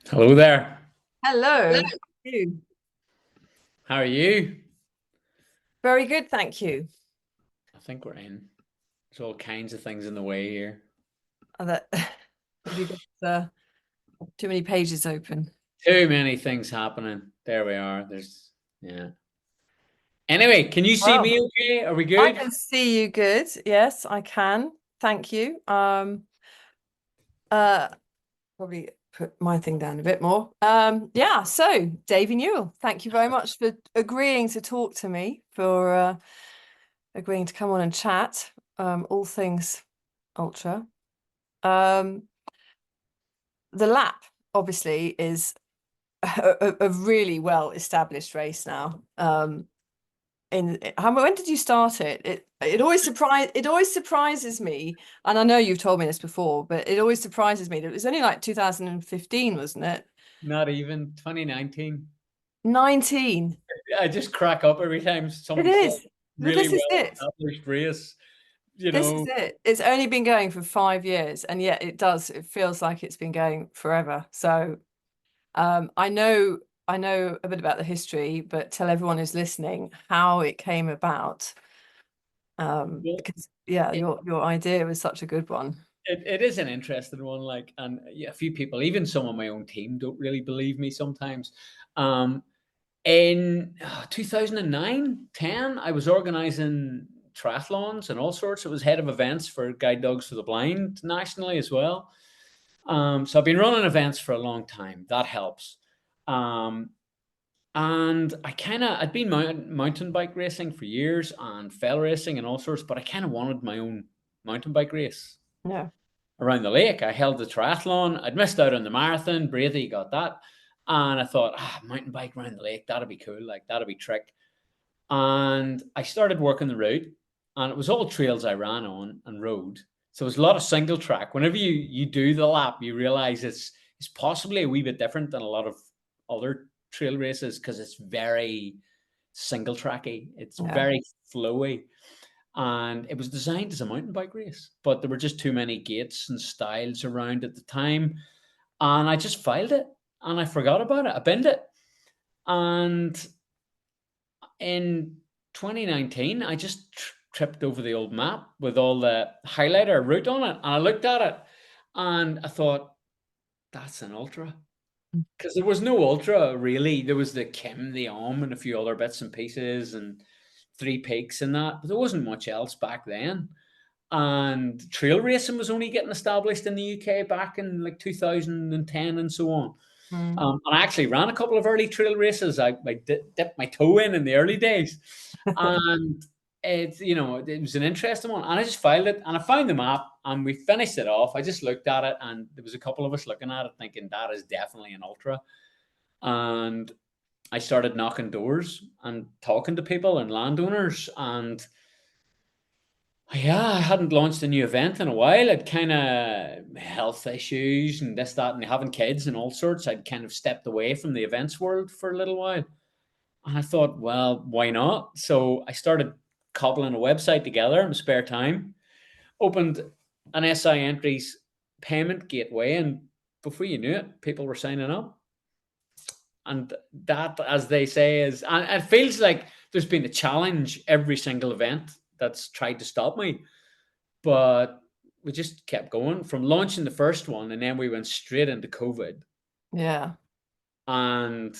Hello there. Hello. How are you? How are you? Very good, thank you. I think we're in. There's all kinds of things in the way here. That have you got too many pages open? Too many things happening. There we are. Yeah. Anyway, can you see Well, me okay? Are we I good? can see you good. Yes, I can. Thank you. Uh, Probably put my thing down a bit more. Yeah, so Davy Newell, thank you very much for agreeing to talk to me, for agreeing to come on and chat, all things ultra. Um, the lap obviously is a really well established race now. When did you start it? It always surprises me, and I know you've told me this before, but it always surprises me that it was only like 2015, wasn't it? Not even 2019. 19. I just crack up every time It somebody says is. But really this is well it. established race. You This is know, it. It's only been going for 5 years, and yet it feels like it's been going forever. So I know a bit about the history, but tell everyone who's listening how it came about. well, Because yeah, it, your idea was such a good one. it is an interesting one. Like, and yeah, a few people, even some on my own team, don't really believe me sometimes. Um, In 2009, 10, I was organizing triathlons and all sorts. I was head of events for Guide Dogs for the Blind nationally as well. So I've been running events for a long time. That helps. Um, and I'd been mountain bike racing for years and fell racing and all sorts, but I kind of wanted my own mountain bike race Yeah. around the lake. I held the triathlon. I'd missed out on the marathon. Brady got that. And I thought, mountain bike around the lake, that'd be cool. Like, that'd be trick. And I started working the route, and it was all trails I ran on and rode. So it was a lot of single track. Whenever you do the lap, you realize it's possibly a wee bit different than a lot of other trail races because it's very single tracky. It's Yeah. very flowy, and it was designed as a mountain bike race, but there were just too many gates and styles around at the time, and I just filed it and I forgot about it. I binned it, and in 2019, I just tripped over the old map with all the highlighter route on it, and I looked at it, and I thought, that's an ultra. Because there was no ultra really. There was the Kim, the and a few other bits and pieces, and Three Peaks and that, but there wasn't much else back then. And trail racing was only getting established in the UK back in like 2010 and so on. Mm. And I actually ran a couple of early trail races. I dipped my toe in the early days, and it was an interesting one. And I just filed it, and I found the map, and we finished it off. I just looked at it, and there was a couple of us looking at it, thinking that is definitely an ultra. And I started knocking doors and talking to people and landowners, and yeah, I hadn't launched a new event in a while. I'd kind of health issues and this, that, and having kids and all sorts. I'd kind of stepped away from the events world for a little while. And I thought, well, why not? So I started cobbling a website together in my spare time, opened an SI entries payment gateway, and before you knew it, people were signing up. And that, as they say, and it feels like there's been a challenge every single event that's tried to stop me, but we just kept going from launching the first one, and then we went straight into COVID. Yeah. And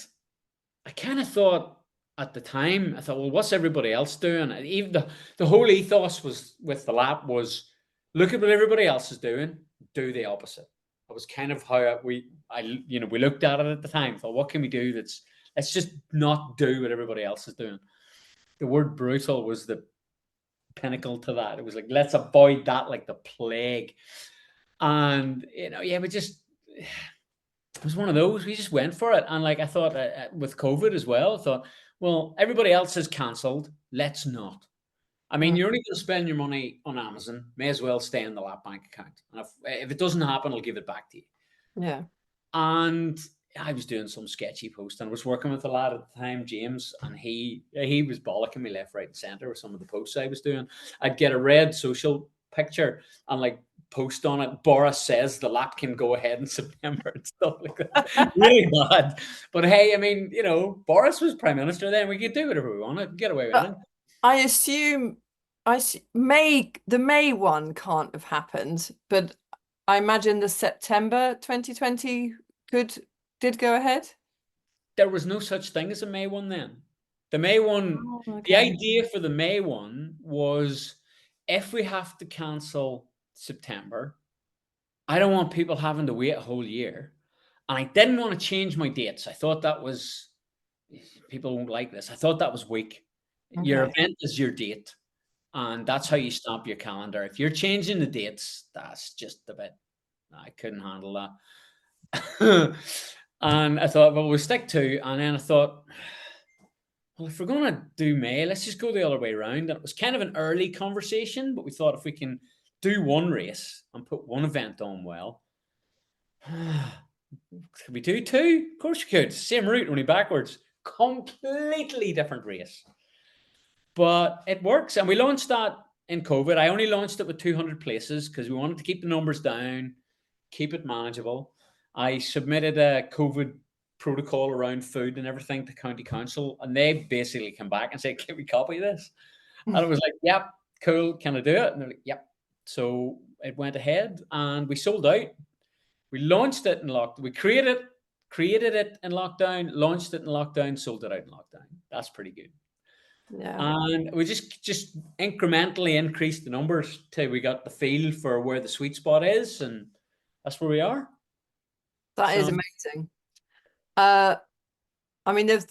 I kind of thought at the time, I thought, well, what's everybody else doing? And even the whole ethos was with the lap was look at what everybody else is doing, do the opposite. That was kind of how we looked at it at the time. Thought, what can we do? Let's just not do what everybody else is doing. The word brutal was the pinnacle to that. It was like let's avoid that like the plague. And yeah, we just it was one of those. We just went for it, and like I thought with COVID as well, I thought, well, everybody else has cancelled. Let's not. I mean, Mm. you're only going to spend your money on Amazon. May as well stay in the lap bank account. And if it doesn't happen, I'll give it back to you. Yeah. And I was doing some sketchy post, and I was working with a lad at the time, James, and he was bollocking me left, right, and centre with some of the posts I was doing. I'd get a red social picture and like post on it, Boris says the lap can go ahead in September and stuff like that. Really bad. But hey, I mean, Boris was prime minister then. We could do whatever we want. Get away with But anything. I assume the May one can't have happened, but I imagine the September 2020 did go ahead. There was no such thing as a May one then. The May one, Oh, the okay. idea for the May one was if we have to cancel September, I don't want people having to wait a whole year. And I didn't want to change my dates. I thought that was, people won't like this. I thought that was weak. Your Okay. event is your date, and that's how you stamp your calendar. If you're changing the dates, that's just a bit, I couldn't handle that. And I thought, well, we'll stick to, and then I thought, well, if we're going to do May, let's just go the other way around. And it was kind of an early conversation, but we thought if we can do one race and put one event on well, could we do two? Of course you could. Same route, only backwards. Completely different race. But it works. And we launched that in COVID. I only launched it with 200 places because we wanted to keep the numbers down, keep it manageable. I submitted a COVID protocol around food and everything to county council, and they basically came back and said, can we copy this? And I was like, yep, cool, can I do it? And they're like, yep. So it went ahead and we sold out. We launched it in lockdown. We created it in lockdown, launched it in lockdown, sold it out in lockdown. That's pretty good. Yeah. And we just incrementally increased the numbers till we got the feel for where the sweet spot is, and that's where we are. That is amazing. I mean, there's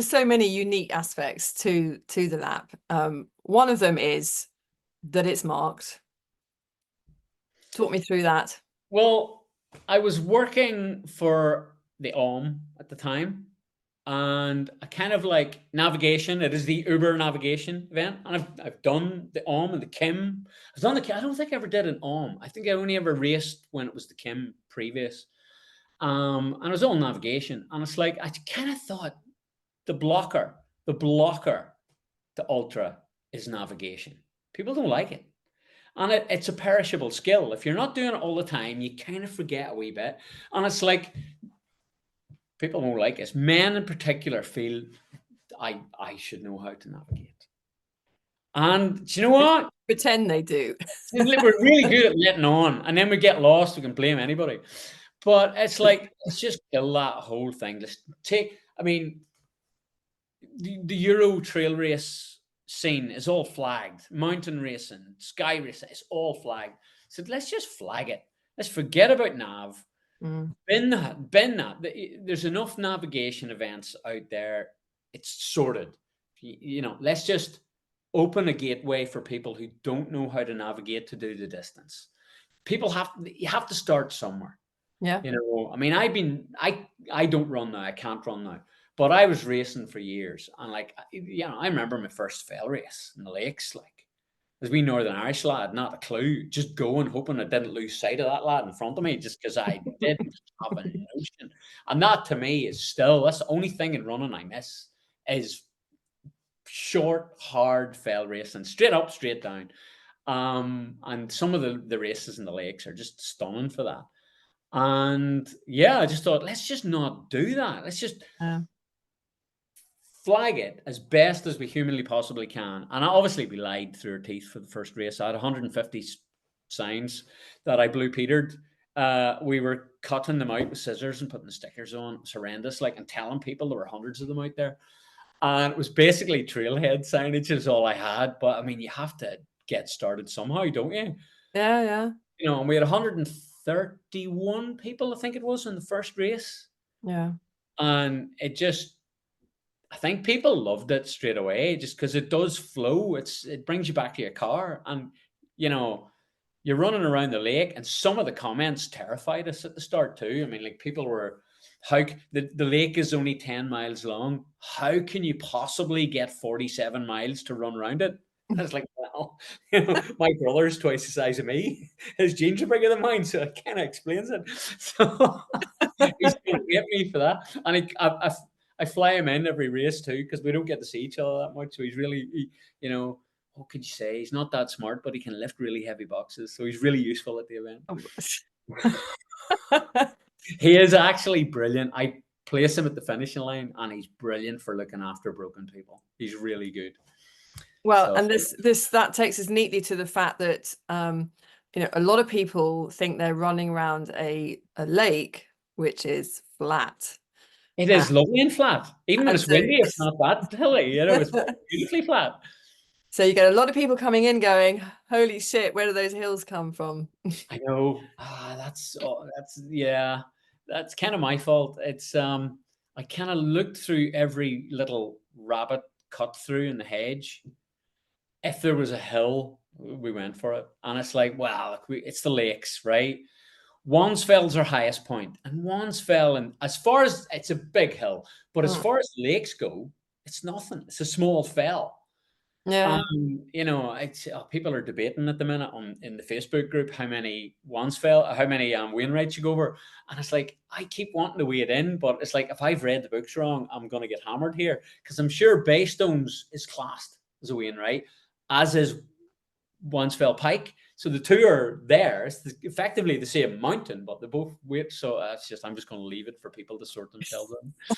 so many unique aspects to the lap. One of them is that it's marked. Talk me through that. Well, I was working for the at the time, and I kind of like navigation. It is the Uber navigation event, and I've done the and the Kim. I've done the Kim. I don't think I ever did an I think I only ever raced when it was the Kim previous. And it was all navigation, and it's like I kind of thought the blocker to ultra is navigation. People don't like it. And it's a perishable skill. If you're not doing it all the time, you kind of forget a wee bit. And it's like people won't like it. Men in particular feel I should know how to navigate. And do you know what? Pretend they do. We're really good at letting on, and then we get lost. We can blame anybody. But it's like, let's just kill that whole thing. Let's I mean, the Euro trail race scene is all flagged. Mountain racing, sky racing, it's all flagged. So let's just flag it. Let's forget about nav. Bin that. There's enough navigation events out there. It's sorted. Let's just open a gateway for people who don't know how to navigate to do the distance. You have to start somewhere. Yeah. I mean, I don't run now. I can't run now. But I was racing for years. And I remember my first fell race in the lakes, as we Northern Irish lad, not a clue, just going, hoping I didn't lose sight of that lad in front of me, just because I didn't have a notion. And that to me that's the only thing in running I miss is short, hard fell racing, straight up, straight down. And some of the races in the lakes are just stunning for that. And yeah, I just thought, let's just not do that. Let's just flag it as best as we humanly possibly can. And obviously we lied through our teeth for the first race. I had 150 signs that I blue petered. We were cutting them out with scissors and putting the stickers on. It was horrendous, and telling people there were hundreds of them out there. And it was basically trailhead signage is all I had. But I mean, you have to get started somehow, don't you? Yeah. And we had 131 people, I think it was, in the first race. Yeah. And I think people loved it straight away, just because it does flow. It brings you back to your car, and you're running around the lake, and some of the comments terrified us at the start too. I mean, people were, the lake is only 10 miles long. How can you possibly get 47 miles to run around it? And I was like, well, my brother's twice the size of me. His jeans are bigger than mine, so it kind of explains it. So he's going to hate me for that. And I fly him in every race too, because we don't get to see each other that much. So he's really, what could you say? He's not that smart, but he can lift really heavy boxes. So he's really useful at the event. He is actually brilliant. I place him at the finishing line, and he's brilliant for looking after broken people. He's really good. Well, So, and that takes us neatly to the fact that a lot of people think they're running around a lake which is flat. it is lovely and flat. Even when And it's so, windy, it's not that hilly. It's beautifully flat. so you get a lot of people coming in going, "Holy shit, where do those hills come from?" I know. Yeah. That's kind of my fault. It's I kind of looked through every little rabbit cut through in the hedge. If there was a hill, we went for it. And it's like, well, it's the lakes, right? Wansfell's our highest point, and Wansfell, and as far as it's a big hill, but as Mm. far as lakes go, it's nothing. It's a small fell. Yeah. People are debating at the minute in the Facebook group how many Wainwrights you go over, and it's like I keep wanting to weigh it in, but it's like if I've read the books wrong, I'm going to get hammered here because I'm sure Baystones is classed as a Wainwright, as is Wansfell Pike. So the two are there. It's effectively the same mountain, but they both weight. So I'm just going to leave it for people to sort themselves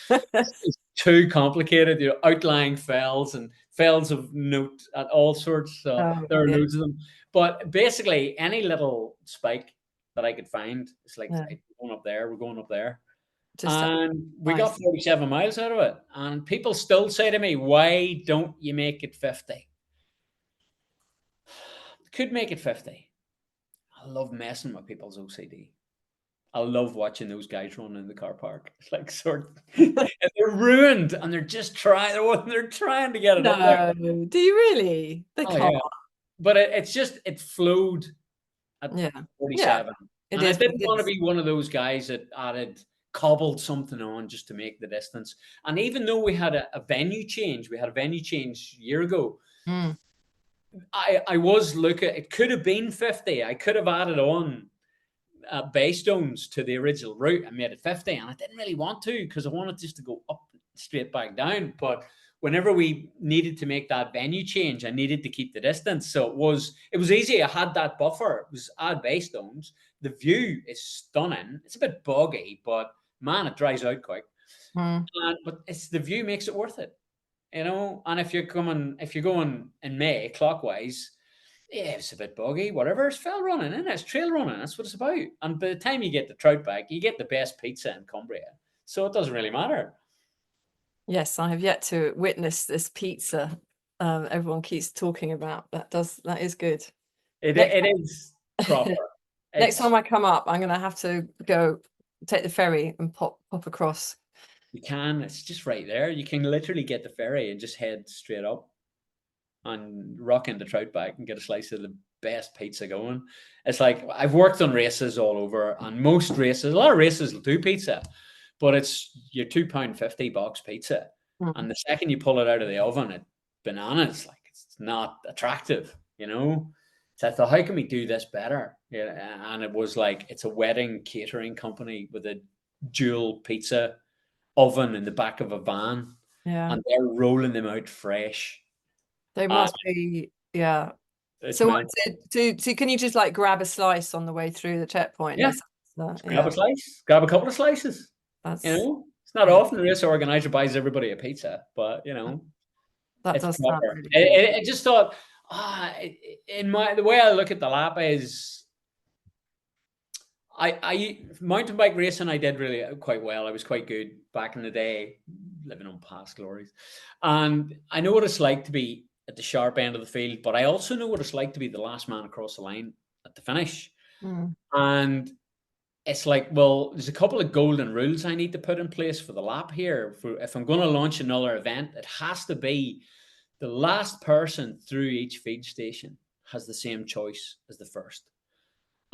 out. It's too complicated. Outlying fells and fells of note at all sorts. Oh, There are yeah. loads of them. But basically, any little spike that I could find, it's like, Yeah. we're going up there. We're going up there. Just And we nice. got 47 miles out of it. And people still say to me, why don't you make it 50? Could make it 50. I love messing with people's OCD. I love watching those guys run in the car park. It's like they're ruined and they're just trying. They're trying to get it up there. No, do you really? They Oh can't. yeah, but it flowed at Yeah. Yeah. 47, It and I is what didn't it want to is. be one of those guys that added cobbled something on just to make the distance. And even though we had a venue change, we had a venue change a year ago. Mm. I was looking. It could have been 50. I could have added on Baystones to the original route and made it 50, and I didn't really want to because I wanted just to go up straight back down. But whenever we needed to make that venue change, I needed to keep the distance, so it was easy. I had that buffer. It was add Baystones. The view is stunning. It's a bit boggy, but man, it dries out quick. Mm. But it's the view makes it worth it, And if you're going in May clockwise, yeah, it's a bit boggy, whatever. It's fell running, and it's trail running. That's what it's about. And by the time you get the Troutback, you get the best pizza in Cumbria. So it doesn't really matter. Yes, I have yet to witness this pizza everyone keeps talking about. That is good. Next It is proper. next It's time I come up, I'm gonna have to go take the ferry and pop across. You can. It's just right there. You can literally get the ferry and just head straight up and rock into Troutback and get a slice of the best pizza going. It's like I've worked on races all over, and most races, a lot of races will do pizza, but it's your £2.50 box pizza. Mm. And the second you pull it out of the oven, bananas, like it's not attractive, So I thought, how can we do this better? Yeah, and it was like it's a wedding catering company with a dual pizza oven in the back of a van, Yeah, and they're rolling them out fresh. they Uh, must be. Yeah. it's So what? meant, Can you just like grab a slice on the way through the checkpoint? yeah. Grab Yeah. a slice, grab a couple of slices. That's It's not yeah. often the race organizer buys everybody a pizza, but That it's does sound proper. really good. I just thought, the way I look at the lap is, I mountain bike racing. I did really quite well. I was quite good back in the day, living on past glories, and I know what it's like to be at the sharp end of the field. But I also know what it's like to be the last man across the line at the finish, Mm. and it's like, well, there's a couple of golden rules I need to put in place for the lap here. If I'm going to launch another event, it has to be the last person through each feed station has the same choice as the first.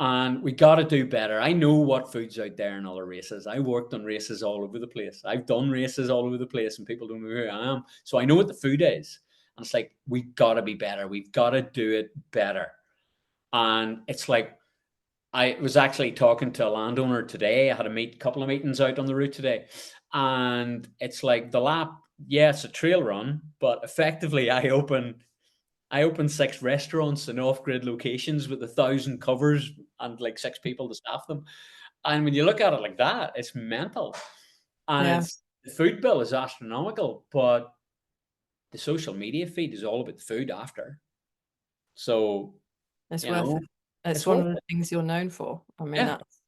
And we got to do better. I know what food's out there in other races. I worked on races all over the place. I've done races all over the place, and people don't know who I am. So I know what the food is. And it's like, we got to be better. We've got to do it better. And it's like, I was actually talking to a landowner today. I had a couple of meetings out on the route today, and it's like the lap. Yeah, it's a trail run, but effectively, I open I opened 6 restaurants in off-grid locations with 1,000 covers and like 6 people to staff them. And when you look at it like that, it's mental. And Yeah, it's the food bill is astronomical, but the social media feed is all about the food after. So, it's you worth know, it. It's it's one worth of the it. things you're known for. I mean, Yeah. that's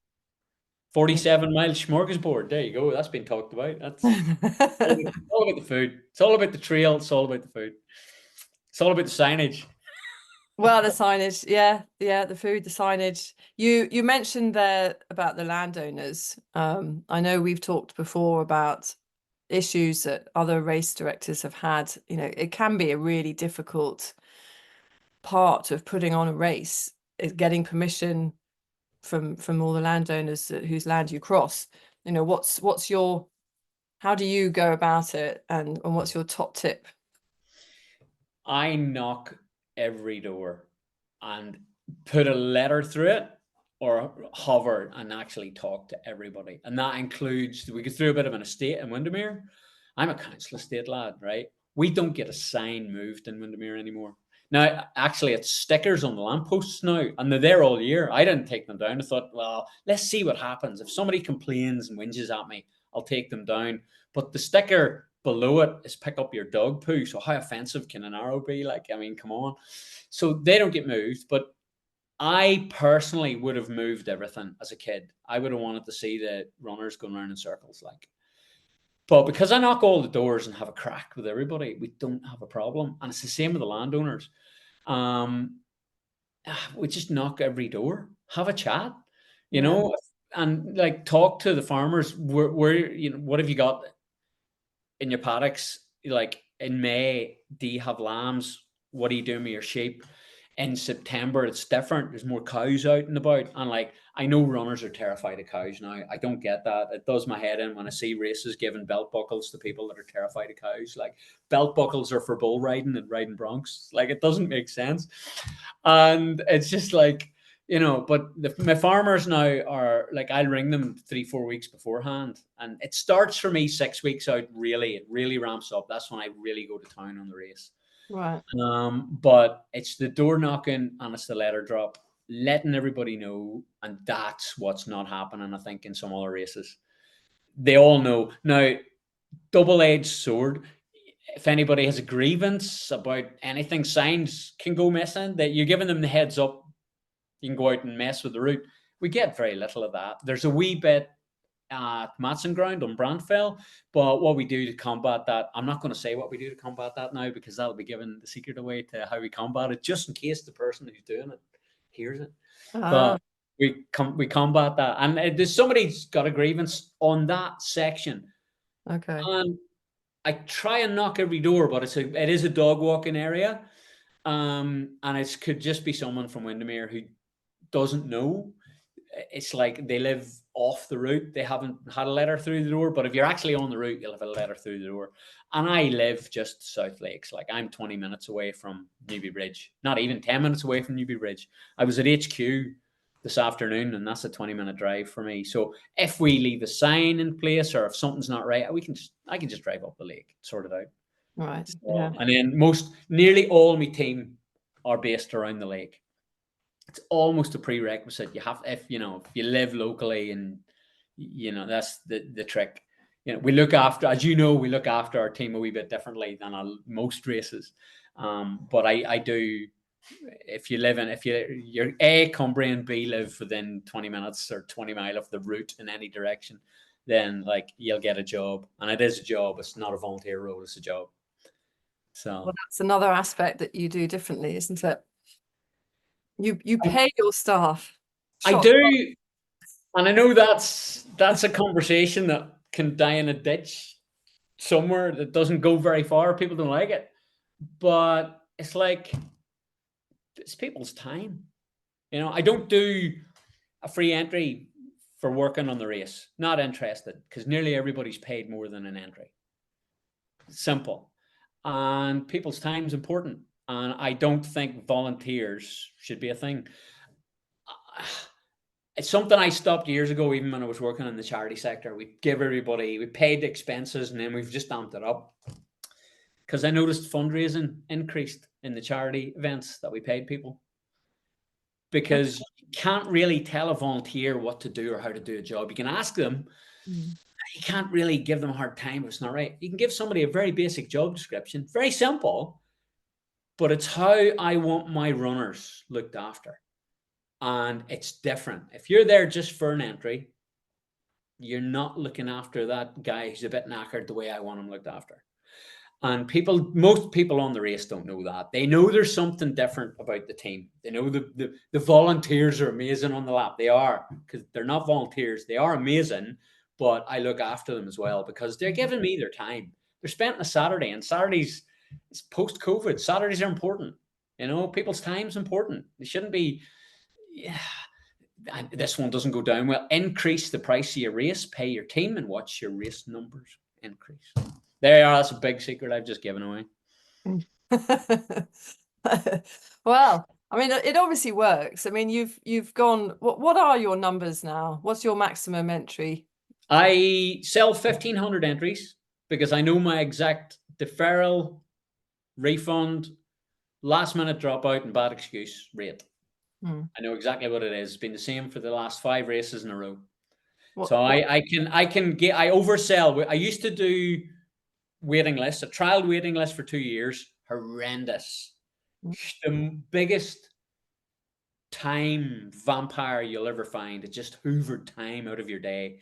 47 mile smorgasbord. There you go. That's been talked about. That's yeah. all about the food. It's all about the trail. It's all about the food. It's all about the signage. Well, the signage, yeah, the food, the signage. You mentioned there about the landowners. I know we've talked before about issues that other race directors have had. You know, it can be a really difficult part of putting on a race, is getting permission from all the landowners whose land you cross. You know, what's your how do you go about it, and what's your top tip? I knock every door and put a letter through it or hover and actually talk to everybody. And that includes, we go through a bit of an estate in Windermere. I'm a council estate lad, right? We don't get a sign moved in Windermere anymore. Now, actually, it's stickers on the lampposts now, and they're there all year. I didn't take them down. I thought, well, let's see what happens. If somebody complains and whinges at me, I'll take them down. But the sticker below it is pick up your dog poo. So how offensive can an arrow be? Like, I mean, come on. So they don't get moved. But I personally would have moved everything as a kid. I would have wanted to see the runners going around in circles, like. But because I knock all the doors and have a crack with everybody, we don't have a problem. And it's the same with the landowners. Um, we just knock every door, have a chat, you Yeah. know, and like talk to the farmers. Where what have you got in your paddocks? Like in May, do you have lambs? What are you doing with your sheep? In September, it's different. There's more cows out and about. And like, I know runners are terrified of cows now. I don't get that. It does my head in when I see races giving belt buckles to people that are terrified of cows. Like, belt buckles are for bull riding and riding broncs. Like, it doesn't make sense. And it's just like, but my farmers now are like, I'll ring them 3-4 weeks beforehand, and it starts for me 6 weeks out. Really, it really ramps up. That's when I really go to town on the race. Right. But it's the door knocking and it's the letter drop, letting everybody know, and that's what's not happening. I think in some other races, they all know now. Double-edged sword. If anybody has a grievance about anything, signs can go missing. That you're giving them the heads up. You can go out and mess with the route. We get very little of that. There's a wee bit at Matson Ground on Brantfell, but what we do to combat that, I'm not going to say what we do to combat that now, because that'll be giving the secret away to how we combat it, just in case the person who's doing it hears it. Ah, But we combat that, and there's somebody's got a grievance on that section, okay. and I try and knock every door, but it is a dog walking area, and it could just be someone from Windermere who doesn't know. It's like they live off the route. They haven't had a letter through the door, but if you're actually on the route, you'll have a letter through the door. And I live just South Lakes. Like, I'm 20 minutes away from Newby Bridge, not even 10 minutes away from Newby Bridge. I was at HQ this afternoon, and that's a 20-minute drive for me. So if we leave a sign in place, or if something's not right, I can just drive up the lake, sort it out. Right. Yeah. So, and then nearly all my team are based around the lake. It's almost a prerequisite. You have, if you live locally, and that's the trick. We look after, as we look after our team a wee bit differently than most races. But I do. If you're A, Cumbrian, B, live within 20 minutes or 20 mile of the route in any direction, then like you'll get a job, and it is a job. It's not a volunteer role; it's a job. Well, So that's another aspect that you do differently, isn't it? You I, pay your staff. I Shots fired. do. And I know that's a conversation that can die in a ditch somewhere that doesn't go very far. People don't like it, but it's like, it's people's time. I don't do a free entry for working on the race. Not interested, because nearly everybody's paid more than an entry. Simple. And people's time is important. And I don't think volunteers should be a thing. It's something I stopped years ago, even when I was working in the charity sector. We paid the expenses, and then we've just amped it up, because I noticed fundraising increased in the charity events that we paid people, because you can't really tell a volunteer what to do or how to do a job. You can ask them, Mm. you can't really give them a hard time if it's not right. You can give somebody a very basic job description, very simple, but it's how I want my runners looked after. And it's different. If you're there just for an entry, you're not looking after that guy who's a bit knackered the way I want him looked after. And most people on the race don't know that. They know there's something different about the team. They know the volunteers are amazing on the lap. They are, because they're not volunteers. They are amazing, but I look after them as well because they're giving me their time. They're spent on a Saturday, and Saturdays, it's post-COVID. Saturdays are important. People's time's important. They shouldn't be, yeah, this one doesn't go down well. Increase the price of your race, pay your team, and watch your race numbers increase. There you are. That's a big secret I've just given away. Well, I mean, it obviously works. I mean, you've gone. What are your numbers now? What's your maximum entry? I sell 1,500 entries because I know my exact deferral, refund, last minute dropout, and bad excuse rate. I know exactly what it is. It's been the same for the last 5 races in a row. So I oversell. I used to do waiting lists, a trial waiting list for 2 years. Horrendous. The biggest time vampire you'll ever find. It just hoovered time out of your day.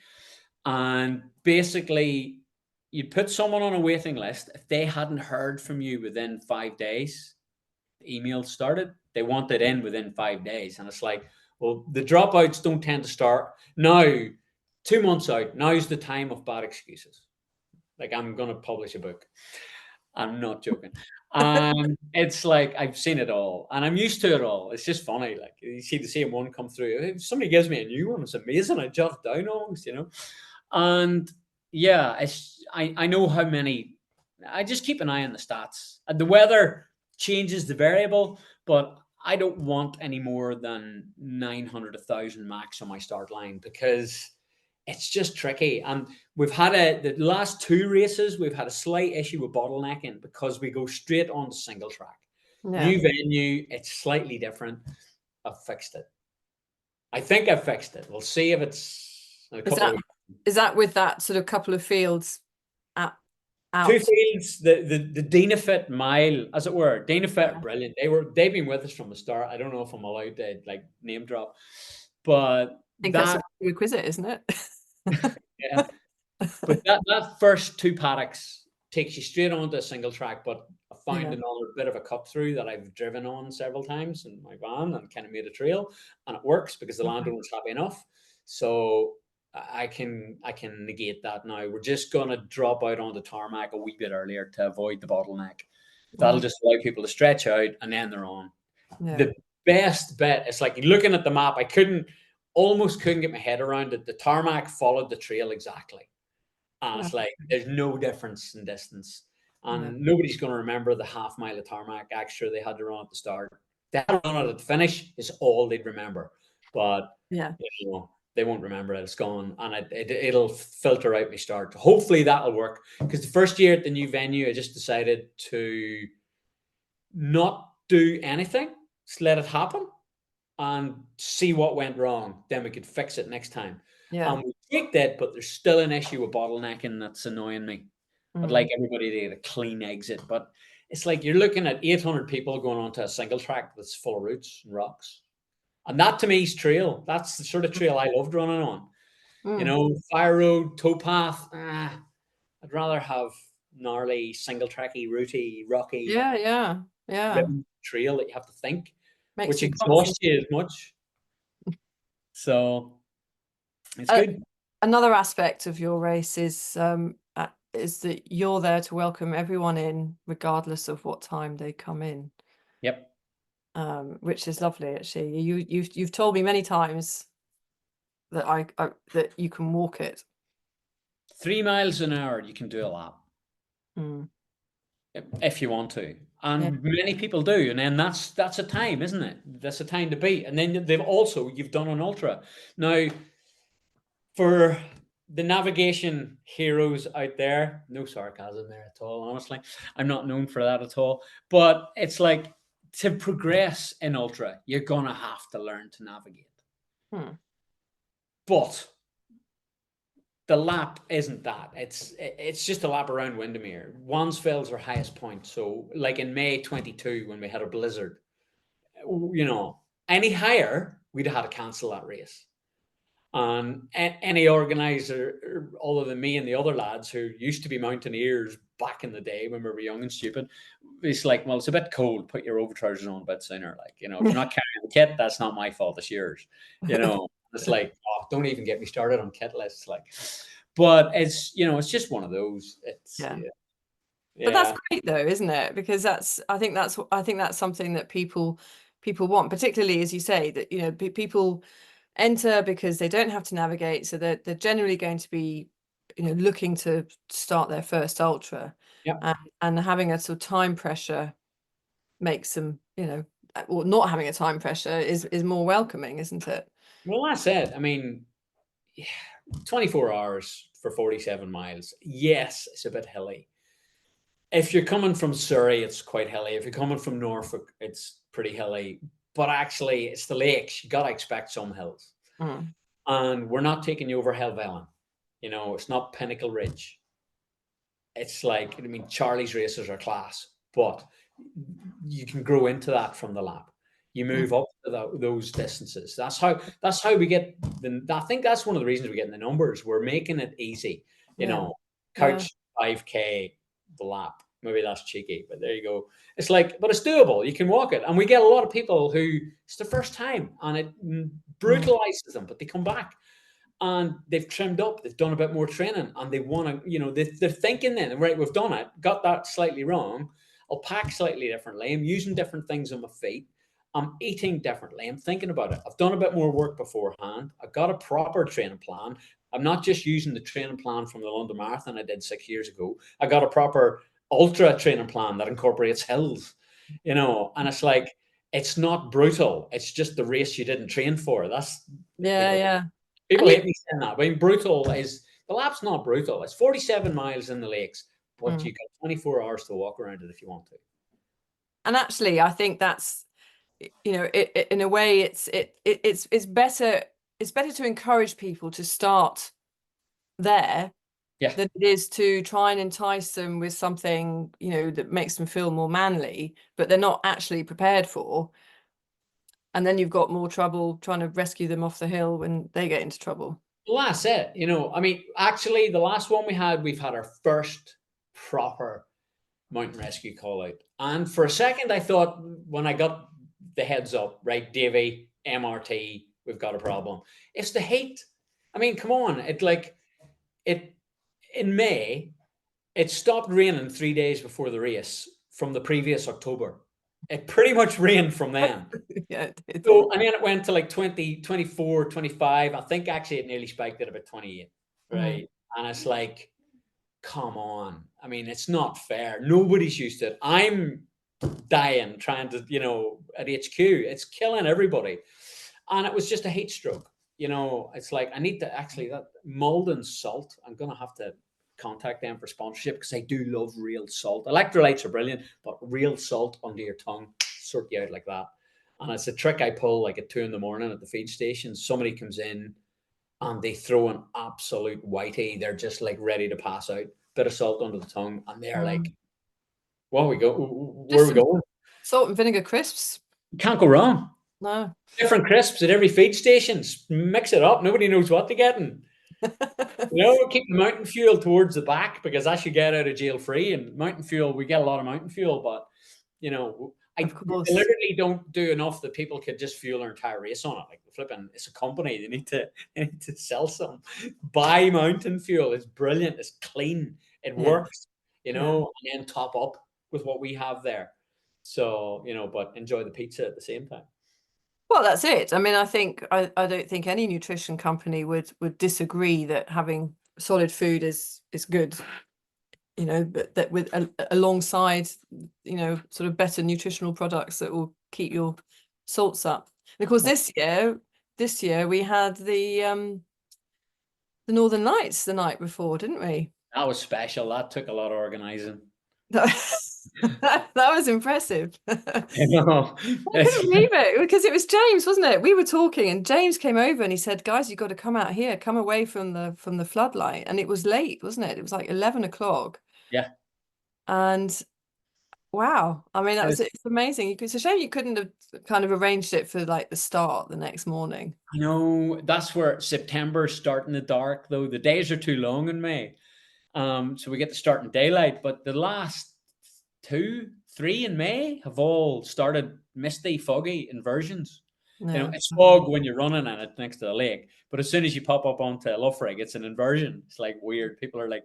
And basically, you'd put someone on a waiting list. If they hadn't heard from you within 5 days, the email started. They want it in within 5 days. And it's like, well, the dropouts don't tend to start now. 2 months out, now's the time of bad excuses. Like, I'm going to publish a book. I'm not joking. And it's like, I've seen it all and I'm used to it all. It's just funny. Like, you see the same one come through. If somebody gives me a new one, it's amazing. I jot down almost, And yeah, I know how many. I just keep an eye on the stats. The weather changes the variable, but I don't want any more than 900, 1,000 max on my start line because it's just tricky. And we've had the last 2 races, we've had a slight issue with bottlenecking because we go straight on to single track. Yeah. New venue, it's slightly different. I've fixed it. I think I've fixed it. We'll see if it's a couple of weeks. Is that with that sort of couple of fields out? 2 fields, the Dynafit mile, as it were. Dynafit are brilliant. They've been with us from the start. I don't know if I'm allowed to like name drop, but I think that's a prerequisite, isn't it? Yeah. But that first 2 paddocks takes you straight onto a single track, but I found another bit of a cut through that I've driven on several times in my van and kind of made a trail, and it works because the landowner's happy enough. So I can negate that now. We're just going to drop out on the tarmac a wee bit earlier to avoid the bottleneck. That'll just allow people to stretch out and then they're on. Yeah. The best bet is like looking at the map. I almost couldn't get my head around it. The tarmac followed the trail exactly. And it's like, there's no difference in distance. And nobody's going to remember the half mile of tarmac extra they had to run at the start. They had to run it at the finish is all they'd remember. But they won't remember it. It's gone. And it'll filter out my start. Hopefully that'll work. Because the first year at the new venue, I just decided to not do anything. Just let it happen. And see what went wrong. Then we could fix it next time. Yeah. And we tweaked it, but there's still an issue with bottlenecking that's annoying me. I'd like everybody to get a clean exit. But it's like you're looking at 800 people going onto a single track that's full of roots and rocks. And that to me is trail. That's the sort of trail I loved running on. Fire road, towpath. I'd rather have gnarly, single tracky, rooty, rocky trail that you have to think. Which exhausts you as much. So it's good. Another aspect of your race is that you're there to welcome everyone in, regardless of what time they come in. Yep. Which is lovely, actually. You've told me many times that that you can walk it. 3 miles an hour, you can do a lap. If you want to. And many people do. And then that's a time, isn't it? That's a time to beat. And then you've done an ultra. Now, for the navigation heroes out there, no sarcasm there at all, honestly. I'm not known for that at all. But it's like, to progress in ultra, you're gonna have to learn to navigate. Hmm. But the lap isn't that. It's just a lap around Windermere. Wansfell's our highest point. So like in May 22, when we had a blizzard, you know, any higher, we'd have had to cancel that race. And any organizer, other than me and the other lads who used to be mountaineers back in the day when we were young and stupid, it's like, well, it's a bit cold. Put your over trousers on a bit sooner. Like, you know, if you're not carrying the kit, that's not my fault. It's yours. You know, it's like, oh, don't even get me started on kit lists. Like, but it's, you know, it's just one of those. It's Yeah. yeah. But that's great though, isn't it? Because I think that's something that people want, particularly as you say, that, you know, people enter because they don't have to navigate, so they're generally going to be, you know, looking to start their first ultra. Yeah. And having a sort of time pressure makes them, you know, or not having a time pressure is more welcoming, isn't it? Well, that's it. I mean, 24 hours for 47 miles. Yes, it's a bit hilly. If you're coming from Surrey, it's quite hilly. If you're coming from Norfolk, it's pretty hilly. But actually, it's the lakes. You got to expect some hills. Mm. And we're not taking you over Helvellyn. You know, it's not Pinnacle Ridge. It's like, I mean, Charlie's races are class, but you can grow into that from the lap. You move up to those distances. That's how we get the. I think that's one of the reasons we're getting the numbers. We're making it easy. You know, couch 5K the lap. Maybe that's cheeky, but there you go. It's like, but it's doable. You can walk it, and we get a lot of people who it's the first time, and it brutalizes them, but they come back and they've trimmed up, they've done a bit more training, and they want to, you know, they're thinking then, right, we've done it, got that slightly wrong. I'll pack slightly differently. I'm using different things on my feet. I'm eating differently. I'm thinking about it. I've done a bit more work beforehand. I've got a proper training plan. I'm not just using the training plan from the London Marathon I did 6 years ago. I got a proper ultra training plan that incorporates hills, you know, and it's like, it's not brutal. It's just the race you didn't train for. That's, Yeah. People hate me saying that. I mean, brutal is, the lap's not brutal. It's 47 miles in the lakes, but you got 24 hours to walk around it if you want to. And actually, I think that's, you know, in a way, it's better. It's better to encourage people to start there than it is to try and entice them with something, you know, that makes them feel more manly, but they're not actually prepared for. And then you've got more trouble trying to rescue them off the hill when they get into trouble. Well, that's it. You know, I mean, actually, the last one we've had our first proper mountain rescue call out. And for a second, I thought, when I got the heads up, right, Davy, MRT, we've got a problem. It's the heat. I mean, come on. In May, it stopped raining 3 days before the race from the previous October. It pretty much rained from then. So, and then it went to like 20, 24, 25. I think actually it nearly spiked at about 28. Right. And it's like, come on. I mean, it's not fair. Nobody's used to it. I'm dying trying to, you know, at HQ. It's killing everybody. And it was just a heat stroke. You know, it's like, I need to actually, that Malden salt, I'm going to have to contact them for sponsorship, because I do love real salt. Electrolytes are brilliant, but real salt under your tongue, sort you out like that. And it's a trick I pull like at 2 a.m. at the feed station. Somebody comes in and they throw an absolute whitey. They're just like ready to pass out. Bit of salt under the tongue, and they're like, "Where we go? Where are we going?" Salt and vinegar crisps. Can't go wrong. No. Different crisps at every feed station. Mix it up. Nobody knows what they're getting. You know, keep the mountain fuel towards the back, because that's you get out of jail free. And mountain fuel, we get a lot of mountain fuel, but you know, I deliberately don't do enough that people could just fuel their entire race on it. Like, flipping, it's a company. They need to sell some. Buy mountain fuel. It's brilliant. It's clean. It works, you know, and then top up with what we have there. So, you know, but enjoy the pizza at the same time. Well, that's it. I mean, I don't think any nutrition company would disagree that having solid food is good. You know, but that with alongside, you know, sort of better nutritional products that will keep your salts up. And of course, this year we had the the Northern Lights the night before, didn't we? That was special. That took a lot of organising. That was impressive. I You know, couldn't believe it because it was James, wasn't it? We were talking and James came over and he said, "Guys, you've got to come out here, come away from the floodlight." And it was late, wasn't it? It was like 11 o'clock. yeah. And wow, I mean, it's amazing. It's a shame you couldn't have kind of arranged it for like the start the next morning. I know that's where September starting the dark though. The days are too long in May. So we get to start in daylight, but the last 2, 3 in May have all started misty, foggy inversions. You know, Yeah. it's fog when you're running and it's next to the lake, but as soon as you pop up onto a luff rig, it's an inversion. It's like weird. People are like,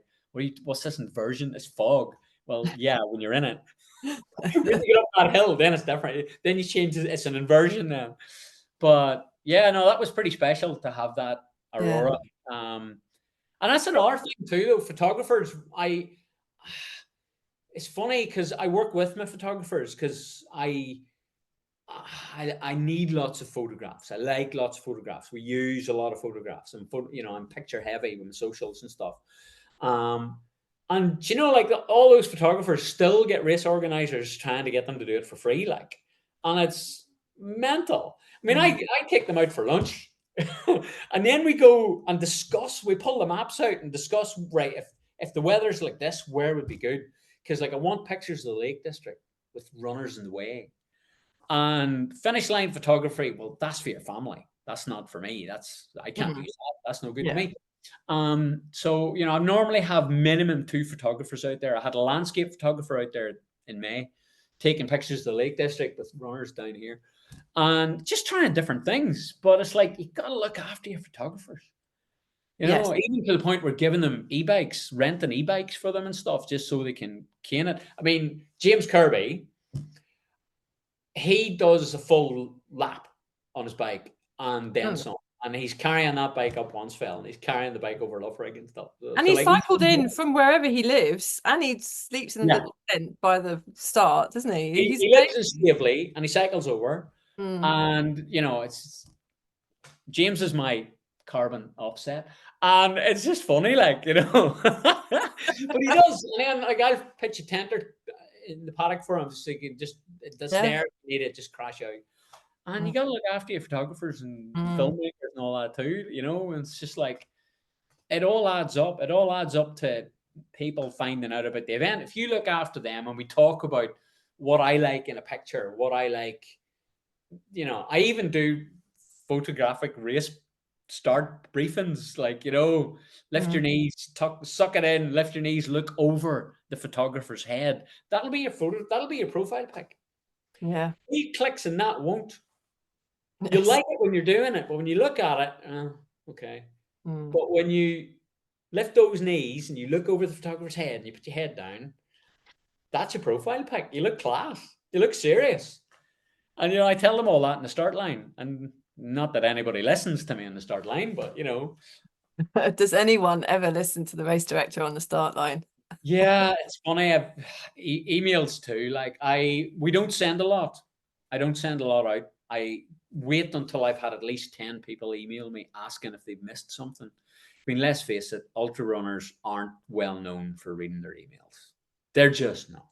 what's this inversion? It's fog. Well, yeah, when you're in it. When you get up that hill, then it's different. Then you change it, it's an inversion now. But yeah, no, that was pretty special to have that Yeah. aurora. And that's another thing too, though. Photographers, it's funny because I work with my photographers because I need lots of photographs. I like lots of photographs. We use a lot of photographs, and I'm picture heavy with socials and stuff. And you know, like all those photographers still get race organizers trying to get them to do it for free, like, and it's mental. I mean, I take them out for lunch, and then we go and discuss. We pull the maps out and discuss. Right, if the weather's like this, where would be good? Because like I want pictures of the Lake District with runners in the way. And finish line photography, well, that's for your family. That's not for me. I can't use that. That's no good to me. So I normally have minimum 2 photographers out there. I had a landscape photographer out there in May, taking pictures of the Lake District with runners down here, and just trying different things. But it's like you got to look after your photographers. Even to the point where giving them e-bikes, renting e-bikes for them and stuff, just so they can cane it. I mean, James Kirby, he does a full lap on his bike and then some. And he's carrying that bike up Wansfell, and he's carrying the bike over Loughrig and stuff. And he cycled in from wherever he lives, and he sleeps in a little tent by the start, doesn't he? He lives in Stavely, and he cycles over. And it's James is my carbon offset, and it's just funny, like but he does. And then like I'll pitch a tent in the paddock for him, so he can just there need it just crash out. And you got to look after your photographers and filmmakers and all that too, and it's just like, it all adds up. It all adds up to people finding out about the event. If you look after them, and we talk about what I like in a picture, what I like, I even do photographic race start briefings, like, lift your knees, suck it in, lift your knees, look over the photographer's head. That'll be your photo. That'll be your profile pic. Yeah. 3 clicks and that won't. You like it when you're doing it, but when you look at it, okay. But when you lift those knees and you look over the photographer's head and you put your head down, that's your profile pic. You look class. You look serious. And, I tell them all that in the start line. And not that anybody listens to me in the start line, but, Does anyone ever listen to the race director on the start line? Yeah, it's funny. Emails too. Like we don't send a lot. I don't send a lot out. I wait until I've had at least 10 people email me asking if they've missed something. I mean, let's face it, ultra runners aren't well known for reading their emails. They're just not.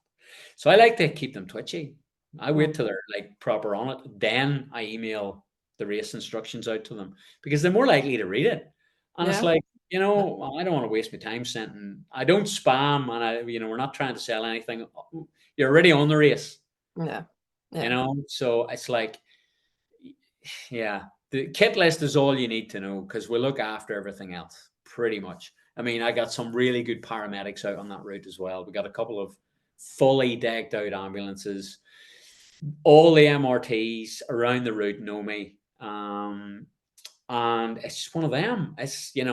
So I like to keep them twitchy. I wait till they're like proper on it. Then I email the race instructions out to them because they're more likely to read it. And it's like, I don't want to waste my time sending. I don't spam, and we're not trying to sell anything. You're already on the race. Yeah. So it's like, the kit list is all you need to know because we look after everything else pretty much. I mean, I got some really good paramedics out on that route as well. We got a couple of fully decked out ambulances. All the MRTs around the route know me. And it's just one of them. It's, we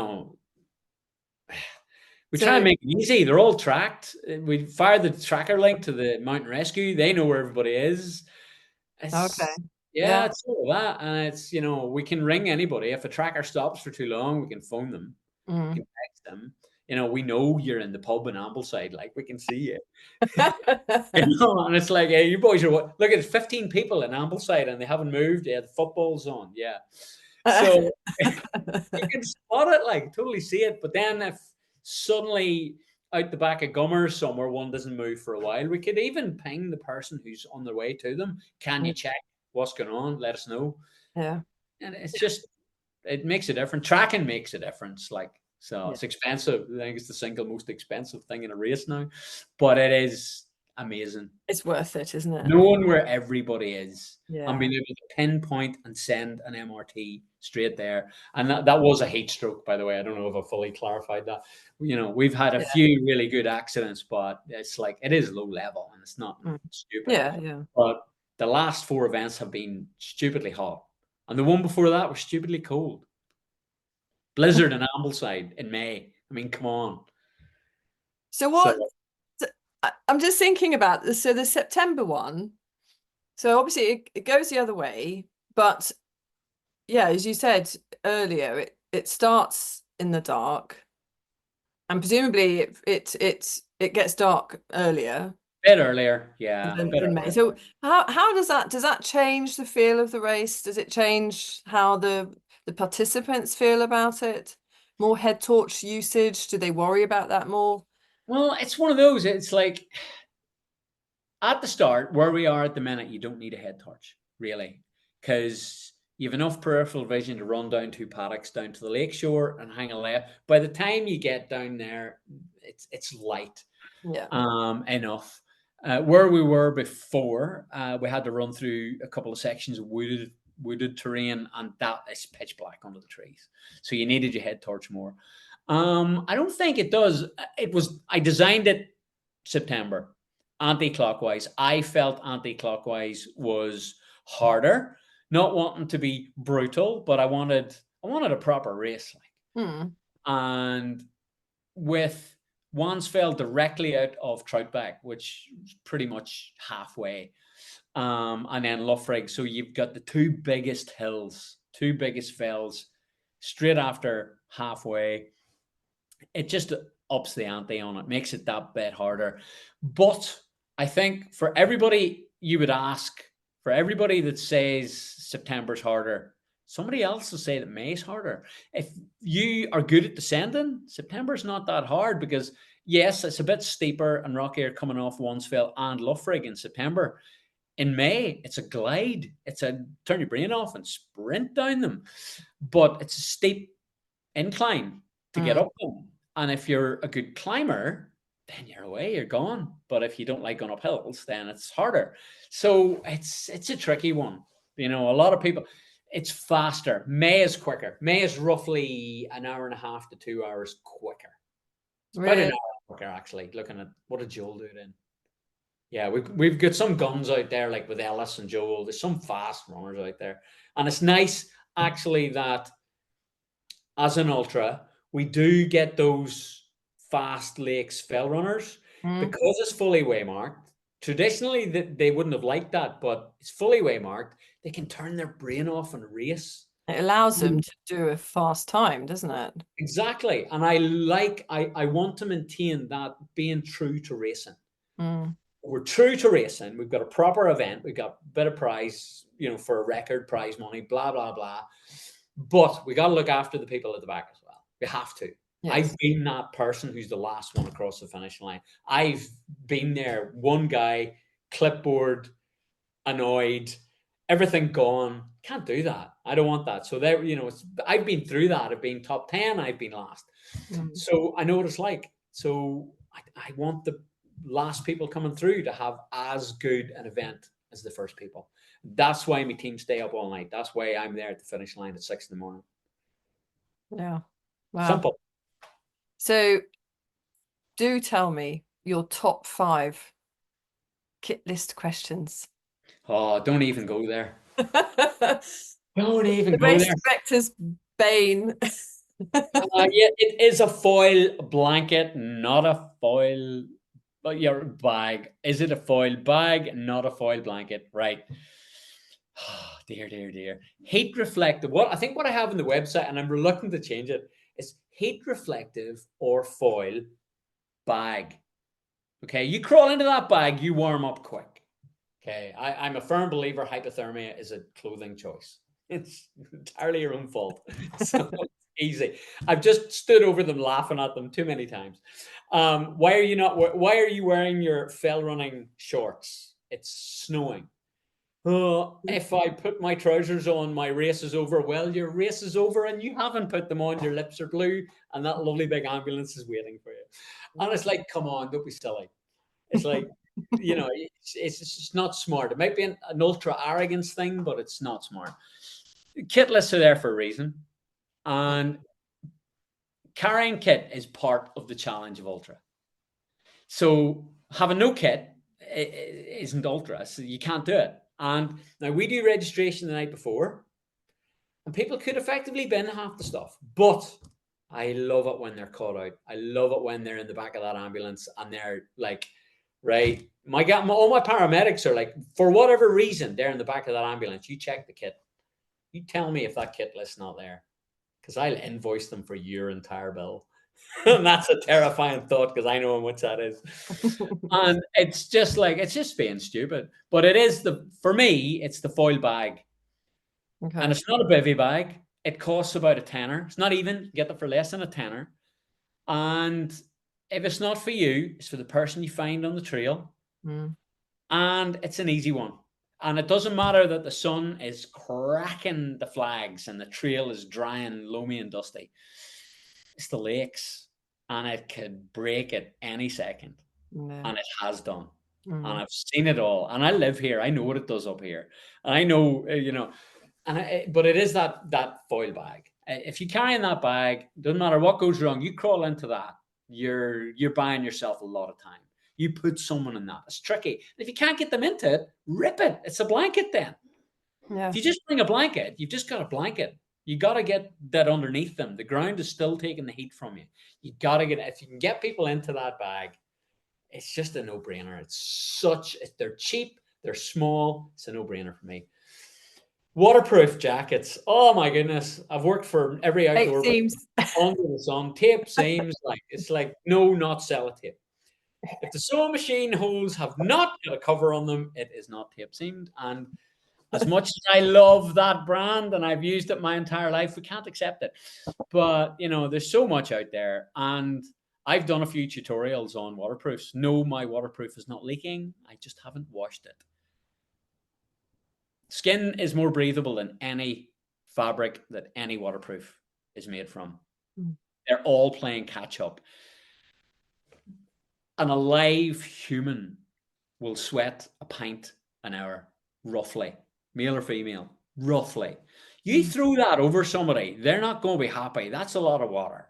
try and make it easy. They're all tracked. We fire the tracker link to the mountain rescue. They know where everybody is. It's all of that. And it's, we can ring anybody. If a tracker stops for too long, we can phone them. We can text them. We know you're in the pub in Ambleside. Like, we can see you. And it's like, hey, you boys are what? Look, it's 15 people in Ambleside and they haven't moved. Yeah, the football's on. Yeah. So you can spot it, like totally see it. But then if suddenly out the back of Gummers somewhere one doesn't move for a while, we could even ping the person who's on their way to them. Can you check what's going on? Let us know. Yeah. And it's just, it makes a difference. Tracking makes a difference. Like, so Yeah. it's expensive. I think it's the single most expensive thing in a race now, but it is amazing. It's worth it, isn't it? Knowing where everybody is and Yeah. being able to pinpoint and send an MRT straight there. And that was a heat stroke, by the way. I don't know if I fully clarified that. You know, we've had a Yeah. few really good accidents, but it's like, it is low level and it's not stupid. Yeah, yeah. But the last 4 events have been stupidly hot. And the one before that was stupidly cold. Blizzard in Ambleside in May. I mean, come on. So what? I'm just thinking about this. So the September one. So obviously it goes the other way, but yeah, as you said earlier, it starts in the dark, and presumably it gets dark earlier Bit earlier, yeah. than May. So how does that change the feel of the race? Does it change how the participants feel about it? More head torch usage? Do they worry about that more? Well, it's one of those. It's like at the start, where we are at the minute, you don't need a head torch, really, because you have enough peripheral vision to run down 2 paddocks down to the lakeshore and hang a left. By the time you get down there, it's light, Yeah. enough. Where we were before, we had to run through a couple of sections of wooded terrain, and that is pitch black under the trees. So you needed your head torch more. I don't think it does. I designed it September anti-clockwise. I felt anti-clockwise was harder, not wanting to be brutal, but I wanted a proper race. And with Wansfell directly out of Troutbeck, which is pretty much halfway, and then Loughrig. So you've got the 2 biggest hills, 2 biggest fells straight after halfway. It just ups the ante on it, makes it that bit harder. But I think for everybody you would ask, for everybody that says September's harder, somebody else will say that May's harder. If you are good at descending, September's not that hard because, yes, it's a bit steeper and rockier coming off Wansfell and Loughrig in September. In May, it's a glide. It's a turn your brain off and sprint down them. But it's a steep incline to get up them. And if you're a good climber, then you're away, you're gone. But if you don't like going up hills, then it's harder. So it's a tricky one. You know, a lot of people, it's faster. May is quicker. May is roughly an hour and a half to 2 hours quicker. It's about an hour quicker, actually, looking at what did Joel do then. Yeah, we've got some guns out there, like with Ellis and Joel. There's some fast runners out there. And it's nice, actually, that as an ultra, we do get those fast lakes fell runners because it's fully waymarked. Traditionally, they wouldn't have liked that, but it's fully waymarked. They can turn their brain off and race. It allows them to do a fast time, doesn't it? Exactly. And I want to maintain that being true to racing. We're true to racing. We've got a proper event. We've got a bit of prize, for a record prize money, blah, blah, blah. But we got to look after the people at the back as well. We have to. Yes. I've been that person who's the last one across the finish line. I've been there, one guy, clipboard, annoyed, everything gone. Can't do that. I don't want that. So there, I've been through that. I've been top 10. I've been last. So I know what it's like. So I want the last people coming through to have as good an event as the first people. That's why my team stay up all night. That's why I'm there at the finish line at 6 a.m. Yeah. Wow. Simple. So do tell me your top 5 kit list questions. Oh, don't even go there. Don't even go race there. Director's bane. Yeah, it is a foil blanket, not a foil your bag. Is it a foil bag, not a foil blanket? Right. Oh, dear. Heat reflective. What I have on the website, and I'm reluctant to change it, is heat reflective or foil bag. Okay, you crawl into that bag, you warm up quick. Okay, I'm a firm believer hypothermia is a clothing choice. It's entirely your own fault. So it's easy. I've just stood over them laughing at them too many times. Why are you not? Why are you wearing your fell running shorts? It's snowing. If I put my trousers on, my race is over. Well, your race is over, and you haven't put them on. Your lips are blue, and that lovely big ambulance is waiting for you. And it's like, come on, don't be silly. It's like, it's just not smart. It might be an ultra arrogance thing, but it's not smart. Kit lists are there for a reason, and carrying kit is part of the challenge of ultra. So having no kit isn't ultra, so you can't do it. And now we do registration the night before, and people could effectively bin half the stuff, but I love it when they're caught out. I love it when they're in the back of that ambulance and they're like, right, all my paramedics are like, for whatever reason, they're in the back of that ambulance. You check the kit. You tell me if that kit list's not there, because I'll invoice them for your entire bill. And that's a terrifying thought, because I know how much that is. And it's just being stupid. But it is for me, it's the foil bag. Okay. And it's not a bivy bag. It costs about a tenner. It's not even, you get it for less than a tenner. And if it's not for you, it's for the person you find on the trail. And it's an easy one. And it doesn't matter that the sun is cracking the flags and the trail is dry and loamy and dusty. It's the lakes, and it could break at any second. And it has done. And I've seen it all. And I live here. I know what it does up here. And I know, but it is that foil bag. If you carry in that bag, doesn't matter what goes wrong, you crawl into that, you're buying yourself a lot of time. You put someone in that. It's tricky. And if you can't get them into it, rip it. It's a blanket then. Yeah. If you just bring a blanket, you've just got a blanket. You got to get that underneath them. The ground is still taking the heat from you. You got to if you can get people into that bag, it's just a no-brainer. They're cheap, they're small. It's a no-brainer for me. Waterproof jackets. Oh my goodness. I've worked for every outdoor under the sun. Tape seams, it's like, no, not sellotape. If the sewing machine holes have not got a cover on them, it is not tape seamed. And as much as I love that brand and I've used it my entire life, we can't accept it. But, there's so much out there. And I've done a few tutorials on waterproofs. No, my waterproof is not leaking. I just haven't washed it. Skin is more breathable than any fabric that any waterproof is made from. They're all playing catch up. An alive human will sweat a pint an hour, roughly. Male or female, roughly. You throw that over somebody, they're not going to be happy. That's a lot of water,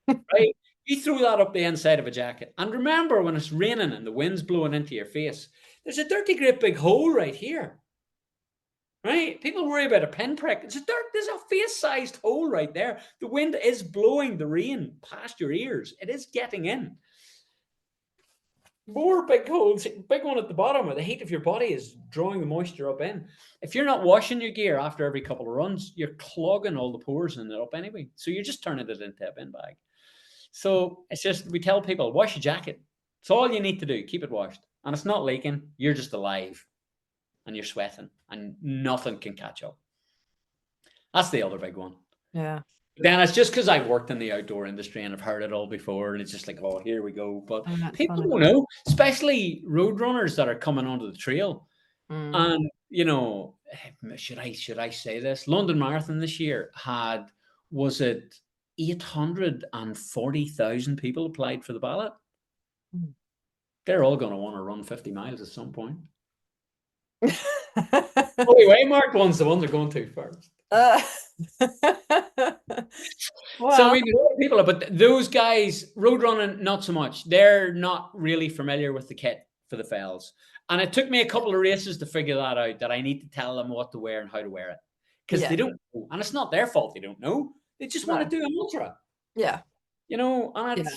right? You throw that up the inside of a jacket. And remember, when it's raining and the wind's blowing into your face, there's a dirty great big hole right here, right? People worry about a pinprick. There's a face-sized hole right there. The wind is blowing the rain past your ears. It is getting in. More big holes, big one at the bottom where the heat of your body is drawing the moisture up in. If you're not washing your gear after every couple of runs, you're clogging all the pores in it up anyway. So you're just turning it into a bin bag. So it's just, we tell people, wash your jacket. It's all you need to do. Keep it washed. And it's not leaking. You're just alive. And you're sweating. And nothing can catch up. That's the other big one. Yeah. Then it's just because I've worked in the outdoor industry and I've heard it all before, and it's just like, oh, here we go. But people don't know, especially road runners that are coming onto the trail. And should I say this? London Marathon this year was it 840,000 people applied for the ballot? They're all going to want to run 50 miles at some point. Waymark ones, the ones they're going to first. Well, so people, but those guys, road running, not so much. They're not really familiar with the kit for the fells. And it took me a couple of races to figure that out, that I need to tell them what to wear and how to wear it. Because they don't know. And it's not their fault they don't know. They just want to do an ultra. Yeah. And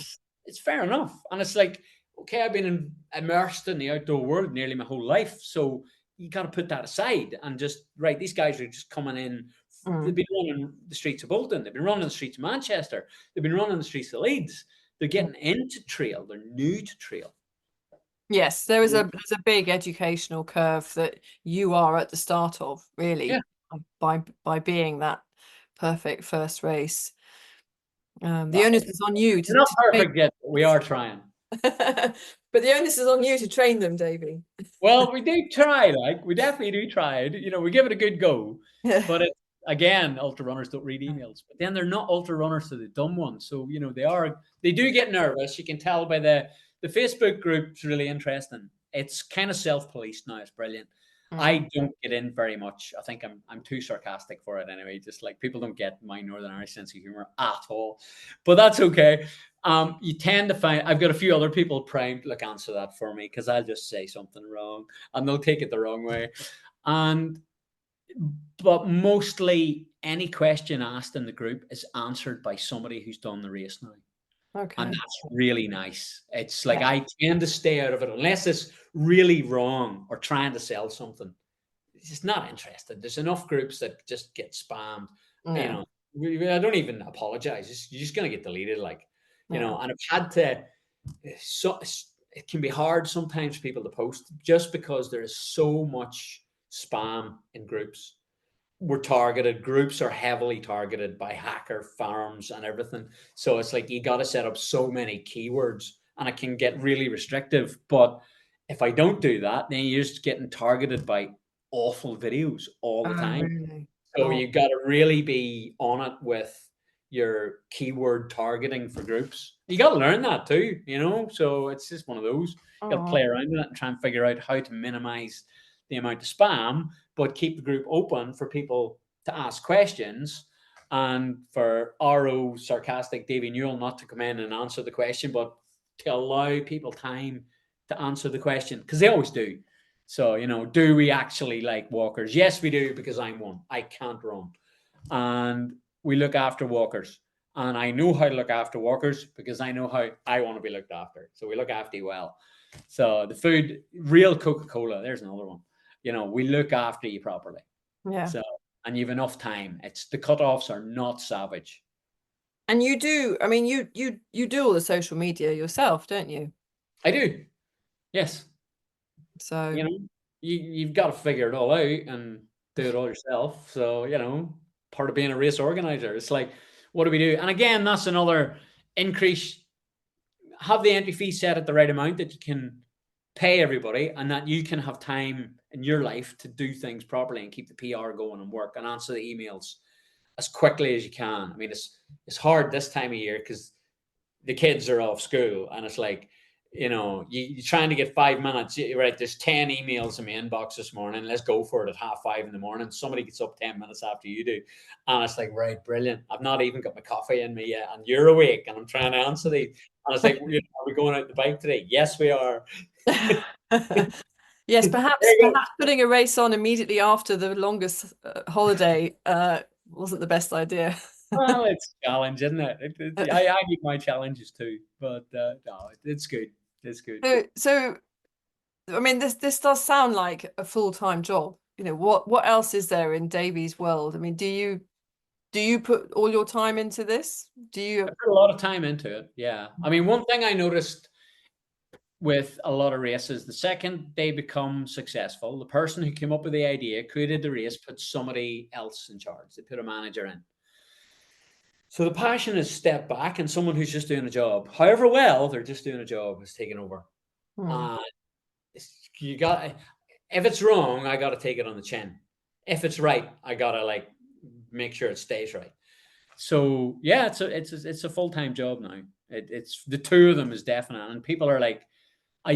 it's fair enough. And it's like, okay, I've been immersed in the outdoor world nearly my whole life. So you got to put that aside and just, right, these guys are just coming in. They've been running the streets of Bolton. They've been running the streets of Manchester. They've been running the streets of Leeds. They're getting into trail. They're new to trail. Yes, there's a big educational curve that you are at the start of, really. Yeah. by being that perfect first race. The Well, onus is on you we're not to train, perfect yet, but we are trying. but the onus is on you to train them, Davy. Well, we do try, like we definitely do try. We give it a good go. Yeah. But again, ultra runners don't read emails. But then they're not ultra runners, so they've done one. So they do get nervous. You can tell by the Facebook group's really interesting. It's kind of self-policed now. It's brilliant. I don't get in very much. I think I'm too sarcastic for it anyway. Just like people don't get my Northern Irish sense of humor at all. But that's okay. You tend to find I've got a few other people primed to answer that for me because I'll just say something wrong and they'll take it the wrong way. And but mostly any question asked in the group is answered by somebody who's done the race now. Okay. And that's really nice. It's like Yeah. I tend to stay out of it unless it's really wrong or trying to sell something. It's just not interested. There's enough groups that just get spammed. Yeah. I don't even apologize. You're just going to get deleted, Yeah. and I've had to. So it can be hard sometimes for people to post just because there is so much spam in groups. We're targeted. Groups are heavily targeted by hacker farms and everything. So it's like you got to set up so many keywords, and it can get really restrictive. But if I don't do that, then you're just getting targeted by awful videos all Oh, the time. really? So God. you got to really be on it with your keyword targeting for groups. You got to learn that too. So it's just one of those. You got to Oh, play around with it and try and figure out how to minimize the amount of spam, but keep the group open for people to ask questions and for RO sarcastic Davy Newell not to come in and answer the question, but to allow people time to answer the question because they always do. So, do we actually like walkers? Yes, we do because I'm one. I can't run. And we look after walkers. And I know how to look after walkers because I know how I want to be looked after. So we look after you well. So the food, real Coca-Cola, there's another one. We look after you properly. yeah. So, and you've enough time. It's the cutoffs are not savage. And you do, I mean, you do all the social media yourself, don't you? I do. Yes. So, You know, you've got to figure it all out and do it all yourself. So, part of being a race organizer, it's like, what do we do? And again, that's another increase. Have the entry fee set at the right amount that you can pay everybody and that you can have time in your life to do things properly and keep the PR going and work and answer the emails as quickly as you can. I mean, it's hard this time of year because the kids are off school and it's like, you're trying to get 5 minutes. Right, there's 10 emails in my inbox this morning. Let's go for it at 5:30 in the morning. Somebody gets up 10 minutes after you do. And it's like, right, brilliant. I've not even got my coffee in me yet. And you're awake and I'm trying to answer these. And it's like, are we going out the bike today? Yes, we are. yes, There you go. perhaps putting a race on immediately after the longest holiday wasn't the best idea. Well, it's a challenge, isn't it? I need my challenges too. But no, it's good. It's good. So I mean, this does sound like a full-time job. What else is there in Davy's world? I mean, do you put all your time into this? Do I you? put a lot of time into it. Yeah. I mean, one thing I noticed with a lot of races, the second they become successful, the person who came up with the idea, created the race, put somebody else in charge. They put a manager in. So the passion is stepped back and someone who's just doing a job, however well they're just doing a job, is taking over. Hmm. And you got, if it's wrong, I got to take it on the chin. If it's right, I got to make sure it stays right. So yeah, it's a full time job now. It's the two of them is definite, and people are like, I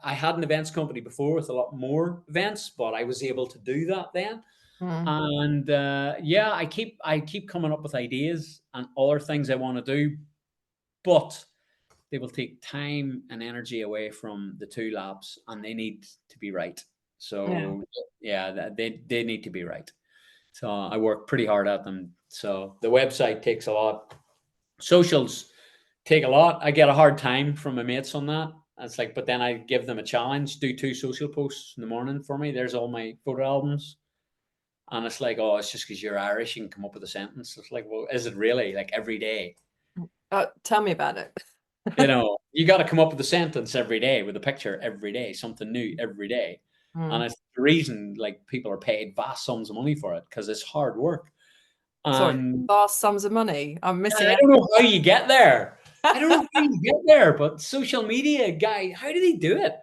had an events company before with a lot more events, but I was able to do that then. Hmm. And yeah, I keep coming up with ideas and other things I want to do, but they will take time and energy away from the two laps, and they need to be right. Yeah. So yeah, they need to be right. So I work pretty hard at them. So the website takes a lot. Socials take a lot. I get a hard time from my mates on that. It's like, but then I give them a challenge: do 2 social posts in the morning for me. There's all my photo albums. And it's like, oh, it's just because you're Irish, you can come up with a sentence. It's like, well, is it really like every day? Tell me about it. You got to come up with a sentence every day with a picture every day, something new every day. Hmm. And it's the reason like people are paid vast sums of money for it because it's hard work. Sorry, And vast sums of money. I'm missing I out. don't know how you get there. I don't know how you get there, but social media guy, how do they do it?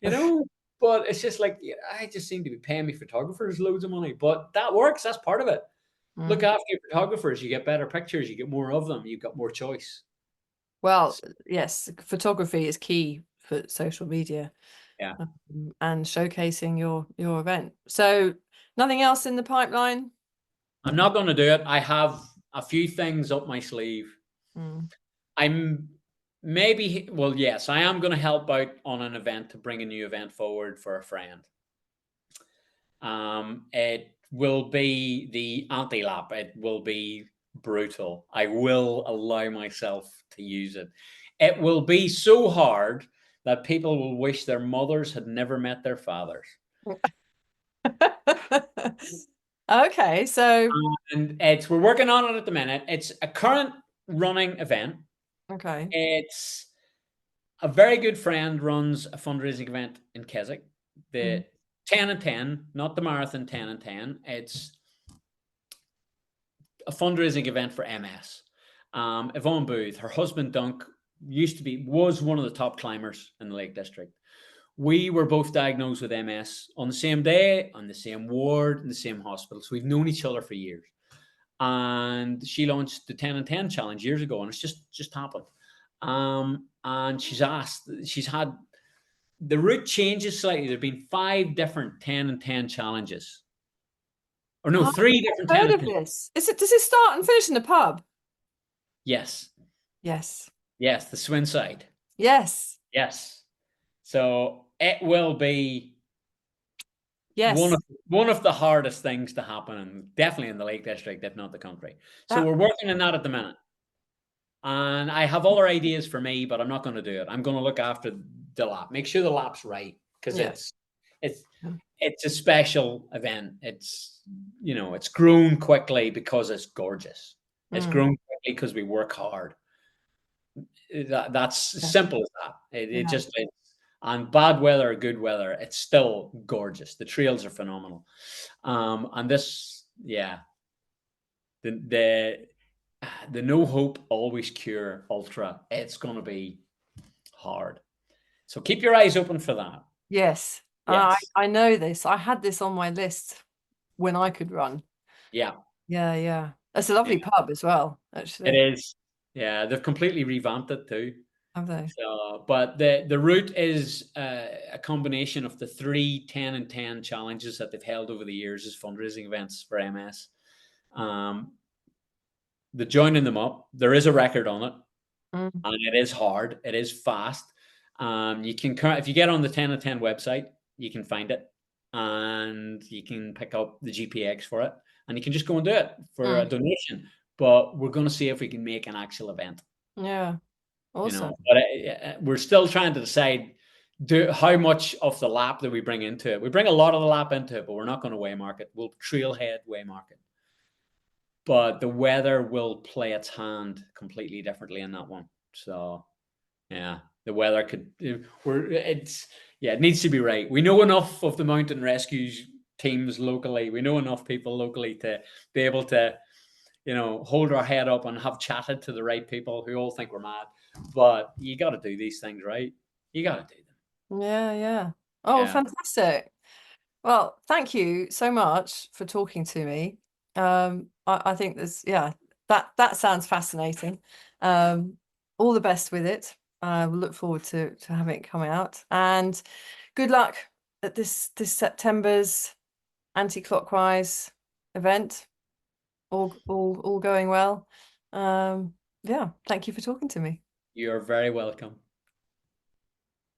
You know? But it's just like, yeah, I just seem to be paying me photographers loads of money, but that works. That's part of it. Look Mm. after your photographers, you get better pictures, you get more of them, you've got more choice. Well, yes, photography is key for social media, Yeah. and showcasing your event. So nothing else in the pipeline? I'm not going to do it. I have a few things up my sleeve. Mm. I'm maybe, well, yes, I am going to help out on an event to bring a new event forward for a friend. It will be the anti-lap. It will be brutal. I will allow myself to use it. It will be so hard that people will wish their mothers had never met their fathers. Okay, so And we're working on it at the minute. It's a current running event. okay. It's a very good friend runs a fundraising event in Keswick. Mm. The 10 and 10, not the marathon 10 and 10. It's a fundraising event for MS. Yvonne Booth, her husband Dunk, was one of the top climbers in the Lake District. We were both diagnosed with MS on the same day, on the same ward, in the same hospital. So we've known each other for years. And she launched the 10 and 10 challenge years ago, and it's just happened. And she's had the route changes slightly. There've been 5 different 10 and 10 challenges. Or no, I've 3 different 10 heard and of 10. this. Does it start and finish in the pub? Yes. Yes. Yes, the Swin side. Yes. Yes. So it will be one Yes. of one of the hardest things to happen, and definitely in the Lake District, if not the country. So That we're working on that at the minute. And I have other ideas for me, but I'm not going to do it. I'm going to look after the lap, make sure the lap's right, because yeah. it's it's a special event. It's grown quickly because it's gorgeous. It's Mm. grown quickly because we work hard. That's Yeah. simple as that. It Yeah. just is. And bad weather or good weather, it's still gorgeous. The trails are phenomenal. And this, yeah, the the no hope always cure ultra. It's going to be hard. So keep your eyes open for that. Yes. Yes. I know this. I had this on my list when I could run. Yeah. Yeah, yeah. It's a Yeah. lovely pub as well, It actually. is. Yeah, they've completely revamped it too. Have they? So, but the route is a combination of the 3 10 and 10 challenges that they've held over the years as fundraising events for MS. Um, the joining them up, there is a record on it, Mm. and it is hard. It is fast. You can if you get on the 10 and 10 website, you can find it, and you can pick up the GPX for it, and you can just go and do it for a Mm. donation. But we're going to see if we can make an actual event. Yeah. Awesome. But we're still trying to decide how much of the lap that we bring into it. We bring a lot of the lap into it, but we're not going to waymark it. We'll trailhead waymark it. But the weather will play its hand completely differently in that one. So yeah, the weather it needs to be right. We know enough of the mountain rescues teams locally. We know enough people locally to be able to hold our head up and have chatted to the right people who all think we're mad. But you got to do these things right. You got to do them. Yeah, yeah. Oh, Yeah. fantastic. Well, thank you so much for talking to me. I think that sounds fascinating. All the best with it. We'll look forward to having it come out. And good luck at this September's anti-clockwise event. All going well. Yeah, thank you for talking to me. You're very welcome.